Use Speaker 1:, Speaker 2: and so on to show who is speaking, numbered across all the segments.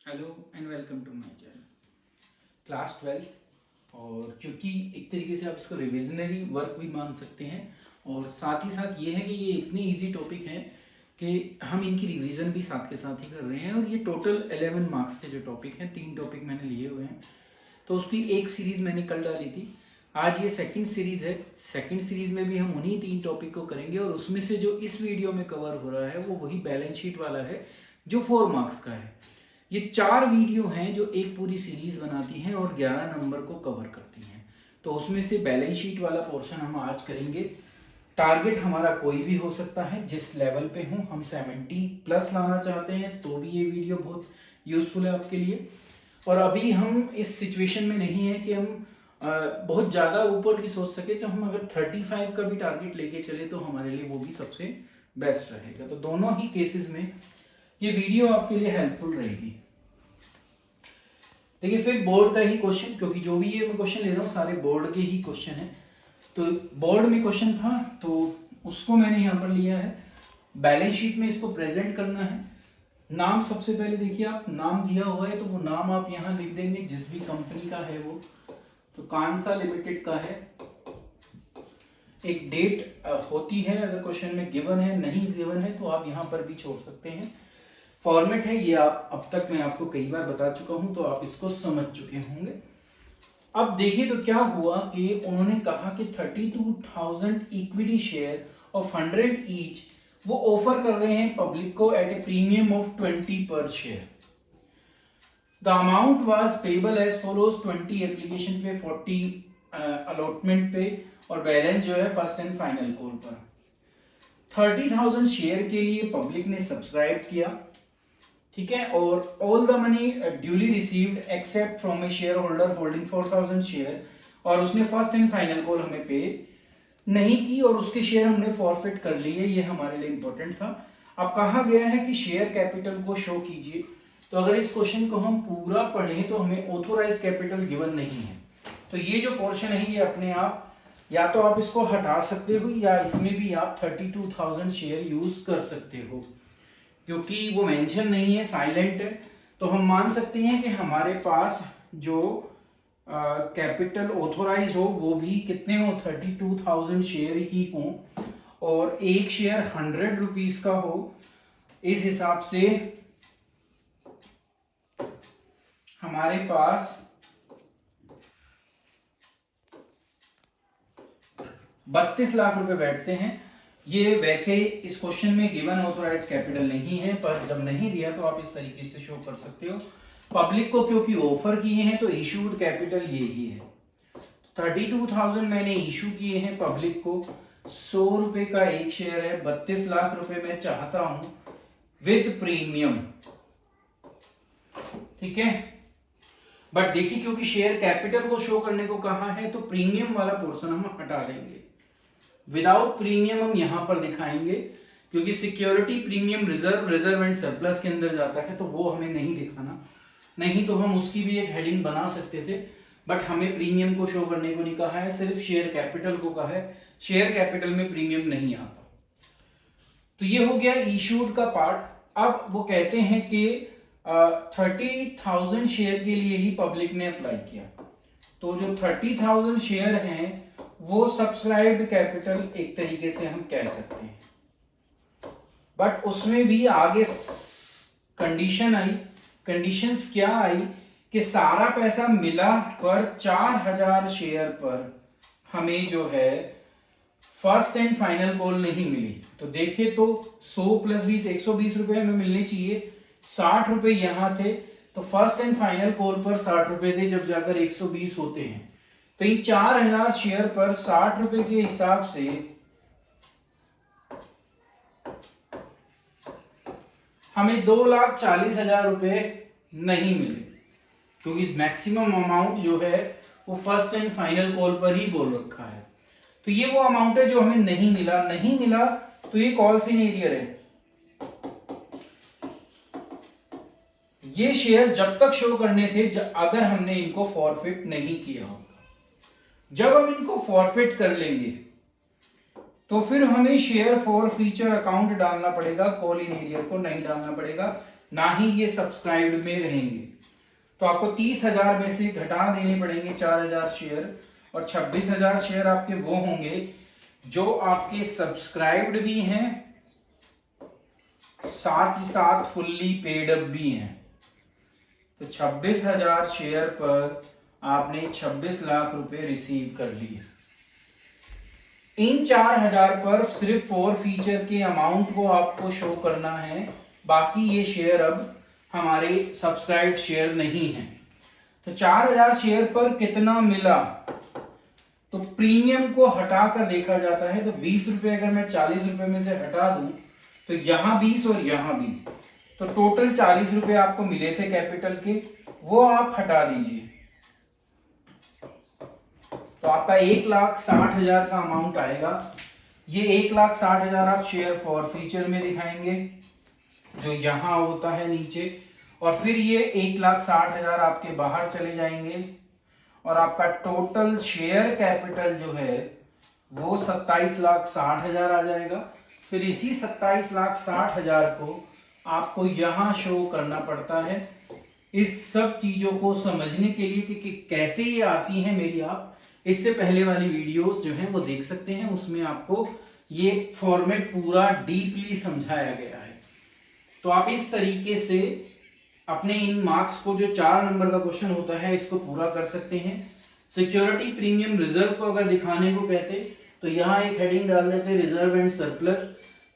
Speaker 1: Hello and welcome to my channel. Class 12 और क्योंकि एक तरीके से आप इसको रिविजनरी वर्क भी मान सकते हैं और साथ ही साथ ये है कि ये इतने इजी टॉपिक हैं कि हम इनकी रिवीजन भी साथ के साथ ही कर रहे हैं। और ये टोटल 11 मार्क्स के जो टॉपिक हैं, 3 टॉपिक मैंने लिए हुए हैं, तो उसकी एक सीरीज़ मैंने कल डाली थी। आज ये सेकंड सीरीज़ है। सेकंड सीरीज़ में भी हम उन्हीं 3 टॉपिक को करेंगे और उसमें से जो इस वीडियो में कवर हो रहा है वो वही बैलेंस शीट वाला है जो 4 मार्क्स का है। ये 4 वीडियो हैं जो एक पूरी सीरीज बनाती हैं और 11 नंबर को कवर करती हैं। तो उसमें से बैलेंस शीट वाला पोर्शन हम आज करेंगे। टारगेट हमारा कोई भी हो सकता है, जिस लेवल पे हूँ। हम 70 प्लस लाना चाहते हैं तो भी ये वीडियो बहुत यूजफुल है आपके लिए। और अभी हम इस सिचुएशन में नहीं है कि हम बहुत ज़्यादा ऊपर की सोच सके, तो हम अगर 35 का भी टारगेट लेके चले तो हमारे लिए वो भी सबसे बेस्ट रहेगा। तो दोनों ही केसेस में ये वीडियो आपके लिए हेल्पफुल रहेगी। देखिए, फिर बोर्ड का ही क्वेश्चन, क्योंकि जो भी ये मैं क्वेश्चन ले रहा हूँ सारे बोर्ड के ही क्वेश्चन हैं। तो बोर्ड में क्वेश्चन था तो उसको मैंने यहाँ पर लिया है। बैलेंस शीट में इसको प्रेजेंट करना है। नाम सबसे पहले देखिए, आप नाम दिया हुआ है तो वो नाम आप यहाँ लिख देंगे जिस भी कंपनी का है वो। तो कांसा लिमिटेड का है। एक डेट होती है अगर क्वेश्चन में गिवन है, नहीं गिवन है तो आप यहाँ पर भी छोड़ सकते हैं। फॉर्मेट है ये, आप अब तक मैं आपको कई बार बता चुका हूं तो आप इसको समझ चुके होंगे। अब देखिए तो क्या हुआ कि उन्होंने कहा कि 32,000 इक्विटी शेयर ऑफ 100 ईच वो ऑफर कर रहे हैं पब्लिक को एट ए प्रीमियम ऑफ 20 पर share. The amount was payable as follows: 20 application पे, 40 अलॉटमेंट पे और बैलेंस जो है फर्स्ट एंड फाइनल कॉल पर। 30,000 शेयर के लिए पब्लिक ने सब्सक्राइब किया, ठीक है। और all the money duly received accept from A share holder holding 4,000 share, और उसने फर्स्ट एंड फाइनल कॉल हमें पे नहीं की और उसके शेयर हमने फॉरफिट कर लिए। ये हमारे लिए इंपॉर्टेंट था। अब कहा गया है कि शेयर कैपिटल को शो कीजिए। तो अगर इस क्वेश्चन को हम पूरा पढ़ें तो हमें ऑथोराइज कैपिटल गिवन नहीं है। तो ये जो पोर्शन है ये अपने आप या तो आप इसको हटा सकते हो या इसमें भी आप 32,000 शेयर यूज कर सकते हो, क्योंकि वो मेंशन नहीं है, साइलेंट है। तो हम मान सकते हैं कि हमारे पास जो कैपिटल ऑथोराइज हो वो भी कितने हो, 32,000 शेयर ही हो और एक शेयर 100 रुपीज का हो। इस हिसाब से हमारे पास 32 लाख रुपए बैठते हैं। ये वैसे इस क्वेश्चन में गिवन ऑथोराइज कैपिटल नहीं है, पर जब नहीं दिया तो आप इस तरीके से शो कर सकते हो। पब्लिक को क्योंकि ऑफर किए हैं तो इशूड कैपिटल ये ही है। 32,000 मैंने इशू किए हैं पब्लिक को। 100 रुपए का एक शेयर है, 32 लाख रुपए मैं चाहता हूं विद प्रीमियम, ठीक है। बट देखिए, क्योंकि शेयर कैपिटल को शो करने को कहा है तो प्रीमियम वाला पोर्शन हम हटा देंगे। विदाउट प्रीमियम हम यहां पर दिखाएंगे, क्योंकि security premium reserve and surplus के अंदर जाता है तो वो हमें नहीं दिखाना। नहीं तो हम उसकी भी एक हेडिंग बना सकते थे, बट हमें प्रीमियम को शो करने को नहीं कहा है, सिर्फ शेयर कैपिटल को कहा है। शेयर कैपिटल में प्रीमियम नहीं आता। तो ये हो गया इशूड का पार्ट। अब वो कहते हैं कि 30,000 शेयर के लिए ही पब्लिक ने अप्लाई किया। तो जो 30,000 शेयर हैं वो सब्सक्राइब्ड कैपिटल एक तरीके से हम कह सकते हैं। बट उसमें भी आगे कंडीशन आई। कंडीशंस क्या आई कि सारा पैसा मिला पर 4,000 शेयर पर हमें जो है फर्स्ट एंड फाइनल कॉल नहीं मिली। तो देखिए तो 100 प्लस 20 120 रुपए हमें मिलने चाहिए। 60 रुपए यहां थे तो फर्स्ट एंड फाइनल कॉल पर 60 रुपए थे, जब जाकर 120 होते हैं। तो इन 4,000 शेयर पर 60 रुपए के हिसाब से हमें 2,40,000 रुपए नहीं मिले, क्योंकि इस मैक्सिमम अमाउंट जो है वो फर्स्ट एंड फाइनल कॉल पर ही बोल रखा है। तो ये वो अमाउंट है जो हमें नहीं मिला तो ये कॉल सिनेरियर है। ये शेयर जब तक शो करने थे अगर हमने इनको फॉरफिट नहीं किया होगा। जब हम इनको फॉरफिट कर लेंगे तो फिर हमें शेयर फॉर फीचर अकाउंट डालना पड़ेगा, कॉल इन एरियर को नहीं डालना पड़ेगा। ना ही ये सब्सक्राइब्ड में रहेंगे। तो आपको 30,000 में से घटा देने पड़ेंगे 4,000 शेयर, और 26,000 शेयर आपके वो होंगे जो आपके सब्सक्राइब्ड भी हैं, साथ ही साथ फुल्ली पेड अप भी हैं। तो 26,000 शेयर पर आपने 26 लाख रुपए रिसीव कर लिए। इन 4,000 पर सिर्फ 4 फीचर के अमाउंट को आपको शो करना है, बाकी ये शेयर अब हमारे सब्सक्राइब शेयर नहीं है। तो 4,000 शेयर पर कितना मिला, तो प्रीमियम को हटाकर देखा जाता है। तो 20 रुपए अगर मैं 40 रुपए में से हटा दूं तो यहां 20 और यहां 20, तो टोटल 40 रुपए आपको मिले थे कैपिटल के, वो आप हटा दीजिए। तो आपका 1,60,000 का अमाउंट आएगा। ये 1,60,000 आप शेयर फॉर फीचर में दिखाएंगे जो यहां होता है नीचे, और फिर ये 1,60,000 आपके बाहर चले जाएंगे, और आपका टोटल शेयर कैपिटल जो है वो 27,60,000 आ जाएगा। फिर इसी 27,60,000 को आपको यहां शो करना पड़ता है। इस सब चीजों को समझने के लिए कि कैसे ये आती हैं मेरी, आप इससे पहले वाली वीडियोस जो हैं वो देख सकते हैं, उसमें आपको ये फॉर्मेट पूरा डीपली समझाया गया है। तो आप इस तरीके से अपने इन मार्क्स को, जो 4 नंबर का क्वेश्चन होता है, इसको पूरा कर सकते हैं। सिक्योरिटी प्रीमियम रिजर्व को अगर दिखाने को कहते तो यहाँ एक हेडिंग डाल देते रिजर्व एंड सरप्लस,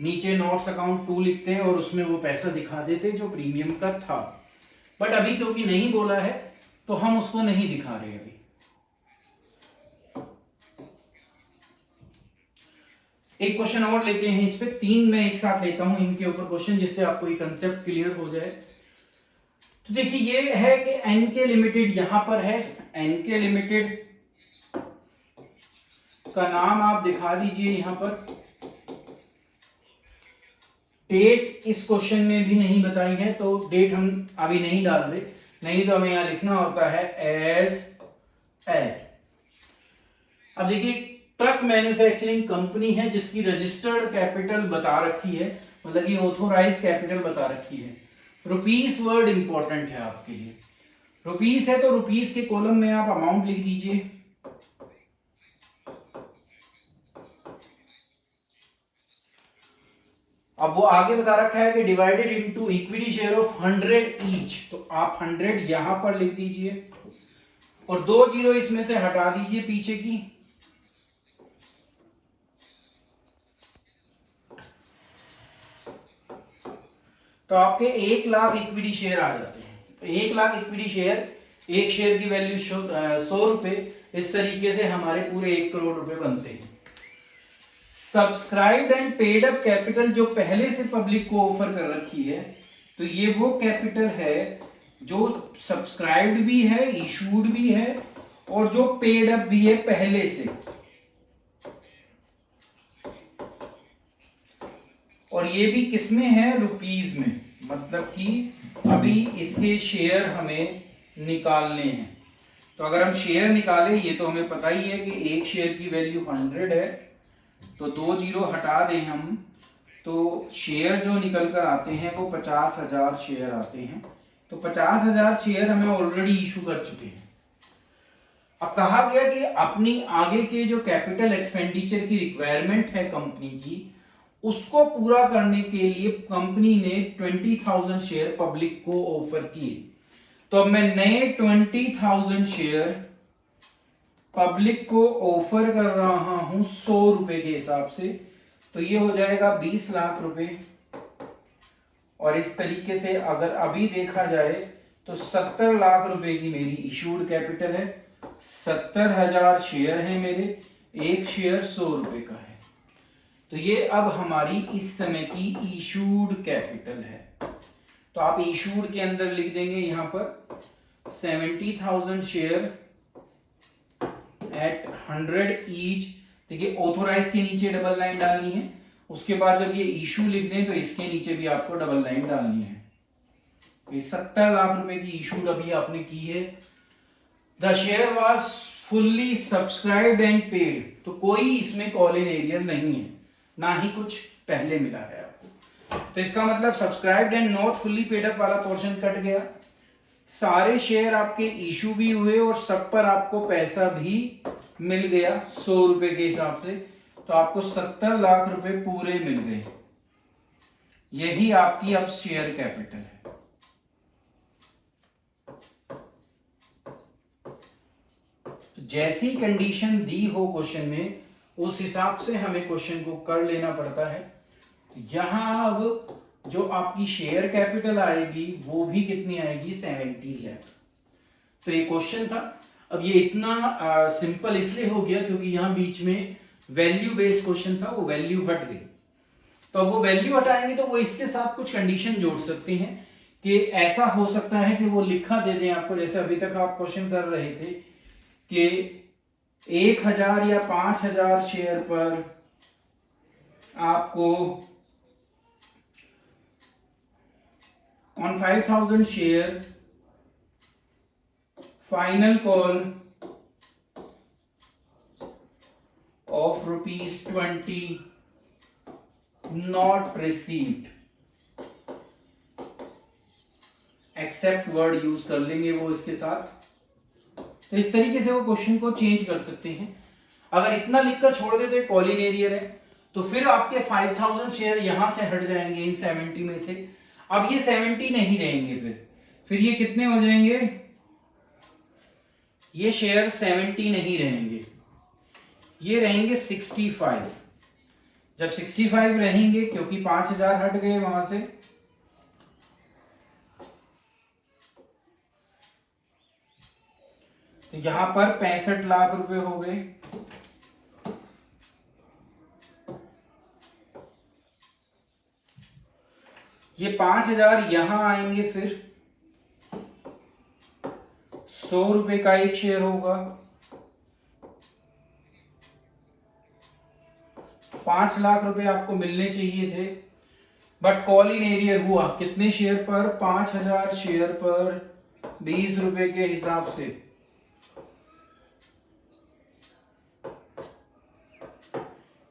Speaker 1: नीचे नोट्स अकाउंट 2 लिखते हैं और उसमें वो पैसा दिखा देते जो प्रीमियम का था। बट अभी क्योंकि नहीं बोला है तो हम उसको नहीं दिखा रहे। अभी एक क्वेश्चन और लेते हैं, इस पे 3 मैं एक साथ लेता हूं इनके ऊपर क्वेश्चन, जिससे आपको ये कंसेप्ट क्लियर हो जाए। तो देखिए ये है कि एनके लिमिटेड यहां पर है, एनके लिमिटेड का नाम आप दिखा दीजिए यहां पर। डेट इस क्वेश्चन में भी नहीं बताई है, तो डेट हम अभी नहीं डाल रहे, नहीं तो हमें यहां लिखना होता है एज एट। अब देखिए ट्रक मैन्युफैक्चरिंग कंपनी है जिसकी रजिस्टर्ड कैपिटल बता रखी है, मतलब कि ऑथोराइज्ड कैपिटल बता रखी है। रुपीस वर्ड इंपॉर्टेंट है आपके लिए, रुपीस है तो रुपीस के कॉलम में आप अमाउंट लिख दीजिए। अब वो आगे बता रखा है कि divided into equity share of 100 each, तो आप 100 यहां पर लिख दीजिए और 2 जीरो इसमें से हटा दीजिए पीछे की। तो आपके 1 लाख इक्विटी शेयर आ जाते हैं। तो 1 लाख इक्विटी शेयर, एक शेयर की वैल्यू 100 रुपए, इस तरीके से हमारे पूरे 1 करोड़ रुपए बनते हैं। Subscribed and paid up capital जो पहले से पब्लिक को ऑफर कर रखी है, तो ये वो कैपिटल है जो सब्सक्राइब्ड भी है, इशूड भी है और जो पेड अप भी है पहले से। और ये भी किसमें है, रुपीस में, मतलब कि अभी इसके शेयर हमें निकालने हैं। तो अगर हम शेयर निकालें, ये तो हमें पता ही है कि एक शेयर की वैल्यू 100 है, तो 2 जीरो हटा दें हम, तो शेयर जो निकल कर आते हैं वो 50,000 शेयर आते हैं। तो 50,000 शेयर हमें ऑलरेडी इशू कर चुके हैं। अब कहा गया कि अपनी आगे के जो कैपिटल एक्सपेंडिचर की रिक्वायरमेंट है कंपनी की, उसको पूरा करने के लिए कंपनी ने 20,000 शेयर पब्लिक को ऑफर किए। तो अब मैं नए 20,000 शेयर पब्लिक को ऑफर कर रहा हूं 100 रुपए के हिसाब से, तो ये हो जाएगा 20 लाख रुपए। और इस तरीके से अगर अभी देखा जाए तो 70 लाख रुपए की मेरी इशूड कैपिटल है, 70,000 शेयर है मेरे, एक शेयर 100 रुपए का है। तो ये अब हमारी इस समय की इशूड कैपिटल है। तो आप इशूड के अंदर लिख देंगे यहां पर 70,000 शेयर एट 100 ईच। देखिए ऑथोराइज के नीचे डबल लाइन डालनी है, उसके बाद जब ये इशू लिख दें तो इसके नीचे भी आपको डबल लाइन डालनी है। ये 70 लाख रुपए की इशू अभी आपने की है। The share was fully subscribed and paid, तो कोई इसमें कॉल इन एरियर नहीं है, ना ही कुछ पहले मिला है आपको। तो इसका मतलब subscribed and not fully paid up वाला पोर्शन कट गया, सारे शेयर आपके इशू भी हुए और सब पर आपको पैसा भी मिल गया 100 रुपए के हिसाब से, तो आपको 70 लाख रुपए पूरे मिल गए। यही आपकी अब शेयर कैपिटल है। जैसी कंडीशन दी हो क्वेश्चन में उस हिसाब से हमें क्वेश्चन को कर लेना पड़ता है। यहां अब जो आपकी शेयर कैपिटल आएगी वो भी कितनी आएगी, 70 लाख। तो ये क्वेश्चन था। अब ये इतना सिंपल इसलिए हो गया क्योंकि यहां बीच में वैल्यू बेस्ड क्वेश्चन था, वो वैल्यू हट गई। तो अब वो वैल्यू हटाएंगे तो वो इसके साथ कुछ कंडीशन जोड़ सकते हैं कि ऐसा हो सकता है कि वो लिखा दे दें आपको, जैसे अभी तक आप क्वेश्चन कर रहे थे कि 1000 या 5000 शेयर पर आपको on 5000 share final call of ₹20 not received, accept word use कर लेंगे वो इसके साथ। तो इस तरीके से वो क्वेश्चन को चेंज कर सकते हैं। अगर इतना लिखकर छोड़ दे तो ये कॉलिनेरियर है, तो फिर आपके 5000 शेयर यहां से हट जाएंगे इन 70 में से। अब ये 70 नहीं रहेंगे, फिर ये कितने हो जाएंगे, ये शेयर 70 नहीं रहेंगे, ये रहेंगे 65। जब 65 रहेंगे क्योंकि 5000 हट गए वहां से, तो यहां पर 65 लाख रुपए हो गए। ये 5000 यहां आएंगे, फिर 100 रुपए का एक शेयर होगा, 5 लाख रुपए आपको मिलने चाहिए थे, बट कॉल इन एरियर हुआ कितने शेयर पर, 5000 शेयर पर 20 रुपए के हिसाब से।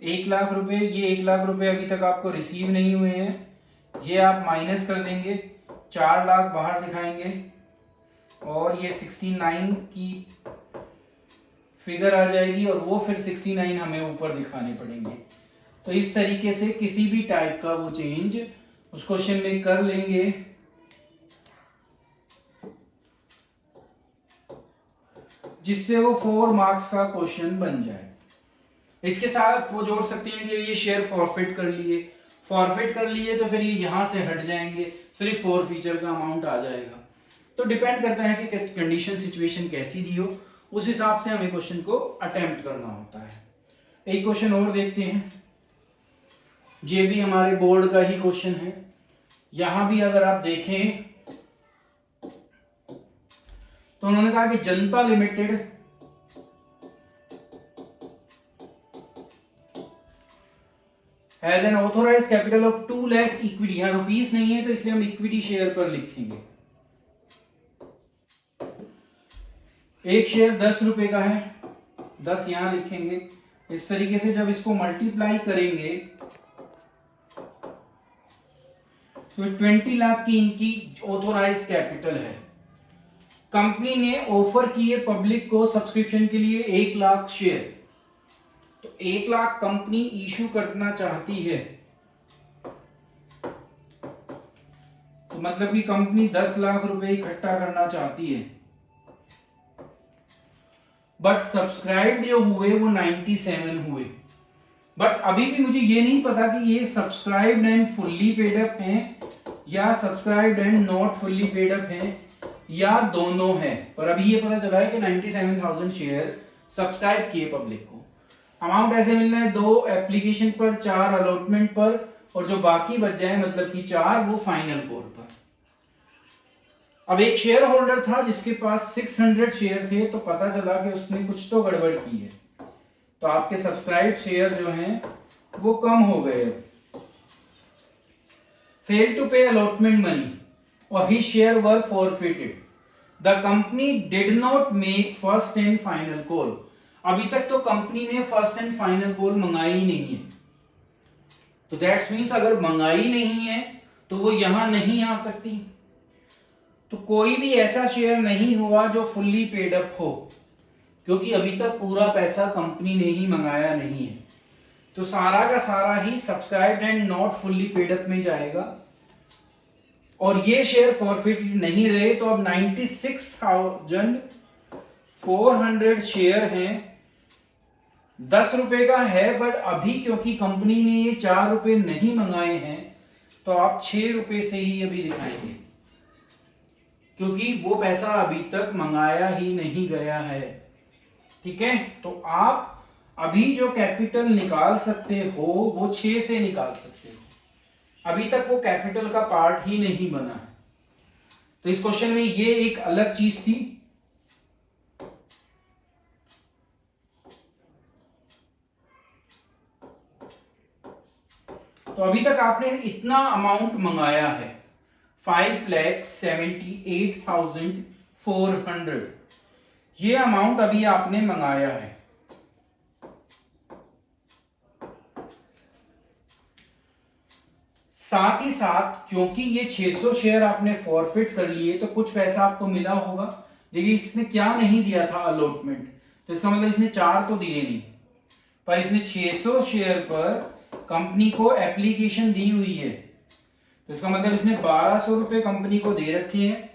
Speaker 1: 1 लाख रुपए, ये 1 लाख रुपए अभी तक आपको रिसीव नहीं हुए हैं, ये आप माइनस कर देंगे, 4 लाख बाहर दिखाएंगे और ये 69 की फिगर आ जाएगी और वो फिर 69 हमें ऊपर दिखाने पड़ेंगे। तो इस तरीके से किसी भी टाइप का वो चेंज उस क्वेश्चन में कर लेंगे जिससे वो 4 मार्क्स का क्वेश्चन बन जाए। इसके साथ वो जोड़ सकते हैं कि ये शेयर फॉरफिट कर लिए, तो फिर ये यहां से हट जाएंगे, सिर्फ फॉरफीचर का अमाउंट आ जाएगा। तो डिपेंड करता है कि कंडीशन सिचुएशन कैसी दी हो, उस हिसाब से हमें क्वेश्चन को अटेम्प्ट करना होता है। एक क्वेश्चन और देखते हैं, ये भी हमारे बोर्ड का ही क्वेश्चन है। यहां भी अगर आप देखें तो उन्होंने कहा कि Janata limited has an authorised capital of 2 lakh equity, यहां रुपीस नहीं है तो इसलिए हम इक्विटी शेयर पर लिखेंगे। एक शेयर 10 रुपए का है, 10 यहां लिखेंगे। इस तरीके से जब इसको मल्टीप्लाई करेंगे तो 20 लाख की इनकी ऑथोराइज्ड कैपिटल है। कंपनी ने ऑफर किए पब्लिक को सब्सक्रिप्शन के लिए 1 लाख शेयर, तो 1 लाख कंपनी इशू करना चाहती है, तो मतलब कि कंपनी 10 लाख रुपए इकट्ठा करना चाहती है, बट सब्सक्राइब जो हुए वो 97 हुए। बट अभी भी मुझे ये नहीं पता कि ये subscribed and fully paid up हैं या subscribed and not fully paid up हैं या दोनों है, पर अभी ये पता चला है कि 97,000 शेयर सब्सक्राइब किए पब्लिक को। अमाउंट ऐसे मिलना है 2 एप्लीकेशन पर, 4 अलॉटमेंट पर, और जो बाकी बच जाए मतलब कि 4 वो फाइनल कॉल पर। अब एक शेयर होल्डर था जिसके पास 600 शेयर थे, तो पता चला कि उसने कुछ तो गड़बड़ की है, तो आपके सब्सक्राइब शेयर जो हैं वो कम हो गए। फेल टू पे अलॉटमेंट मनी और his share were forfeited, the company did not make first and final call. अभी तक तो कंपनी ने फर्स्ट एंड फाइनल कॉल मंगाई ही नहीं है, तो दैट्स मीन्स अगर मंगाई नहीं है तो वो यहां नहीं आ सकती। तो कोई भी ऐसा शेयर नहीं हुआ जो फुल्ली पेड अप हो, क्योंकि अभी तक पूरा पैसा कंपनी ने ही मंगाया नहीं है। तो सारा का सारा ही subscribed and not fully paid up में जाएगा। और ये शेयर फॉरफिट नहीं रहे तो अब 96,400 शेयर हैं, 10 रुपए का है, बट अभी क्योंकि कंपनी ने ये 4 रुपए नहीं मंगाए हैं तो आप 6 रुपए से ही अभी दिखाएंगे, क्योंकि वो पैसा अभी तक मंगाया ही नहीं गया है। ठीक है, तो आप अभी जो कैपिटल निकाल सकते हो वो 6 से निकाल सकते हो, अभी तक वो कैपिटल का पार्ट ही नहीं बना है। तो इस क्वेश्चन में ये एक अलग चीज थी। तो अभी तक आपने इतना अमाउंट मंगाया है 5,78,400, ये अमाउंट अभी आपने मंगाया है। साथ ही साथ क्योंकि ये 600 शेयर आपने फॉरफिट कर लिए तो कुछ पैसा आपको मिला होगा, लेकिन इसने क्या नहीं दिया था अलॉटमेंट, तो इसका मतलब इसने 4 तो दिए नहीं, पर इसने 600 शेयर पर कंपनी को एप्लीकेशन दी हुई है। तो इसका मतलब इसने 1200 रुपए कंपनी को दे रखे हैं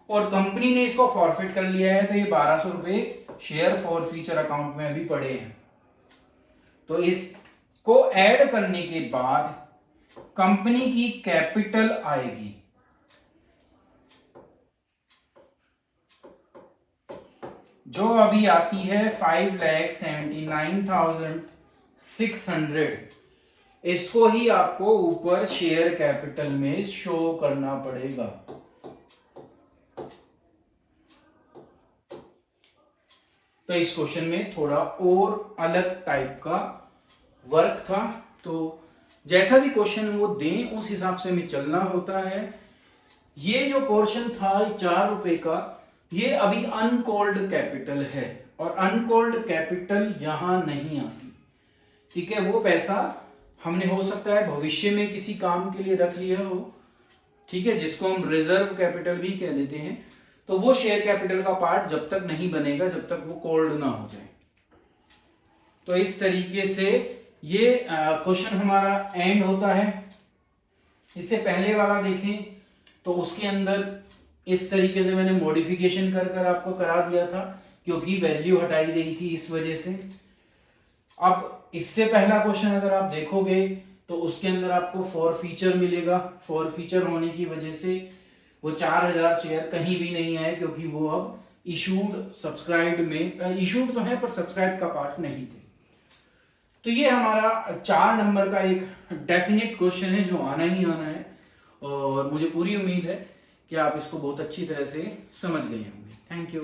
Speaker 1: और कंपनी ने इसको फॉरफिट कर लिया है, तो ये 1200 रुपए शेयर फॉर फ्यूचर अकाउंट में अभी पड़े हैं। तो इसको ऐड करने के बाद कंपनी की कैपिटल आएगी, जो अभी आती है 5,79,600। इसको ही आपको ऊपर शेयर कैपिटल में शो करना पड़ेगा। तो इस क्वेश्चन में थोड़ा और अलग टाइप का वर्क था, तो जैसा भी क्वेश्चन वो दें उस हिसाब से हमें चलना होता है। ये जो पोर्शन था 4 रुपए का, ये अभी अनकॉल्ड कैपिटल है और अनकॉल्ड कैपिटल यहां नहीं आती। ठीक है, वो पैसा हमने हो सकता है भविष्य में किसी काम के लिए रख लिया हो, ठीक है, जिसको हम रिजर्व कैपिटल भी कह देते हैं। तो वो शेयर कैपिटल का पार्ट जब तक नहीं बनेगा जब तक वो कॉल्ड ना हो जाए। तो इस तरीके से ये क्वेश्चन हमारा एंड होता है। इससे पहले वाला देखें तो उसके अंदर इस तरीके से मैंने मॉडिफिकेशन कर कर आपको करा दिया था, क्योंकि वैल्यू हटाई गई थी इस वजह से। अब इससे पहला क्वेश्चन अगर आप देखोगे तो उसके अंदर आपको फॉर फीचर मिलेगा। फॉर फीचर होने की वजह से वो 4000 शेयर कहीं भी नहीं आए, क्योंकि वो अब इशूड सब्सक्राइब्ड में, इशूड तो है पर सब्सक्राइब का पार्ट नहीं थे। तो ये हमारा 4 नंबर का एक डेफिनेट क्वेश्चन है जो आना ही आना है, और मुझे पूरी उम्मीद है कि आप इसको बहुत अच्छी तरह से समझ गए होंगे। Thank you.